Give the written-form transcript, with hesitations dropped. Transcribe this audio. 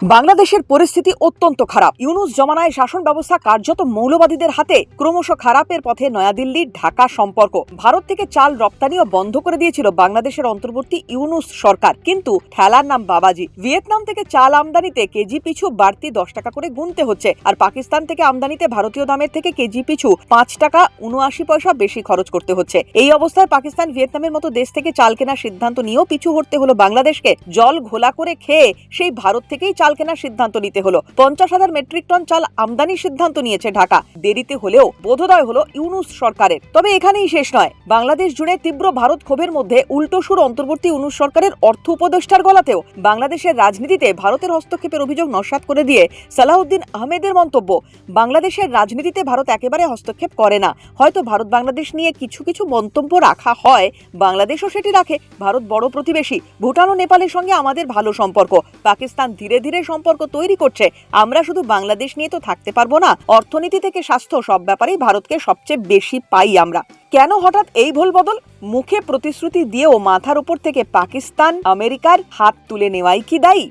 বাংলাদেশের পরিস্থিতি অত্যন্ত খারাপ। ইউনূস জমানায় শাসন ব্যবস্থা কার্যত মৌলবাদীদের হাতে। ক্রমশ খারাপের পথে নয়াদিল্লি ঢাকা সম্পর্ক। ভারত থেকে চাল রপ্তানিও বন্ধ করে দিয়েছিল বাংলাদেশের অন্তর্বর্তী ইউনূস সরকার, কিন্তু ঠেলার নাম বাবাজি। ভিয়েতনাম থেকে চাল আমদানিতে কেজি পিছু বাড়তি 10 টাকা করে গুনতে হচ্ছে, আর পাকিস্তান থেকে আমদানিতে ভারতীয় দামের থেকে কেজি পিছু 5 টাকা 79 পয়সা বেশি খরচ করতে হচ্ছে। এই অবস্থায় পাকিস্তান, ভিয়েতনামের মতো দেশ থেকে চাল কেনার সিদ্ধান্ত নিয়েও পিছু হটতে হলো বাংলাদেশকে। জল ঘোলা করে খেয়ে সেই ভারত থেকেই চাল কেনার সিদ্ধান্ত নিতে হলো। 50,000 মেট্রিক টন চাল আমদানির সিদ্ধান্ত নিয়েছে ঢাকা। দেরিতে হলেও বোধোদয় হলো ইউনূস সরকারের। তবে এখানেই শেষ নয়। বাংলাদেশ জুড়ে তীব্র ভারত ক্ষোভের মধ্যে উল্টো সুর অন্তর্বর্তী ইউনূস সরকারের অর্থ উপদেষ্টার গলাতেও। বাংলাদেশের রাজনীতিতে ভারতের হস্তক্ষেপের অভিযোগ নস্যাৎ করে দিয়ে সালাউদ্দিন আহমেদের মন্তব্য, বাংলাদেশের রাজনীতিতে ভারত একেবারে হস্তক্ষেপ করে না। হয়তো ভারত বাংলাদেশ নিয়ে কিছু কিছু মন্তব্য রাখা হয়, বাংলাদেশও সেটি রাখে। ভারত বড় প্রতিবেশী। ভুটান ও নেপালের সঙ্গে আমাদের ভালো সম্পর্ক। পাকিস্তান ধীরে ধীরে সম্পর্ক তৈরি করছে। আমরা শুধু বাংলাদেশ নিয়ে তো থাকতে পারবো না। অর্থনীতি থেকে স্বাস্থ্য সব ব্যাপারেই ভারতকে সবচেয়ে বেশি পাই আমরা। কেন হঠাৎ এই ভুল বদল? মুখে প্রতিশ্রুতি দিয়েও মাথার উপর থেকে পাকিস্তান, আমেরিকার হাত তুলে নেওয়াই কি দায়ী?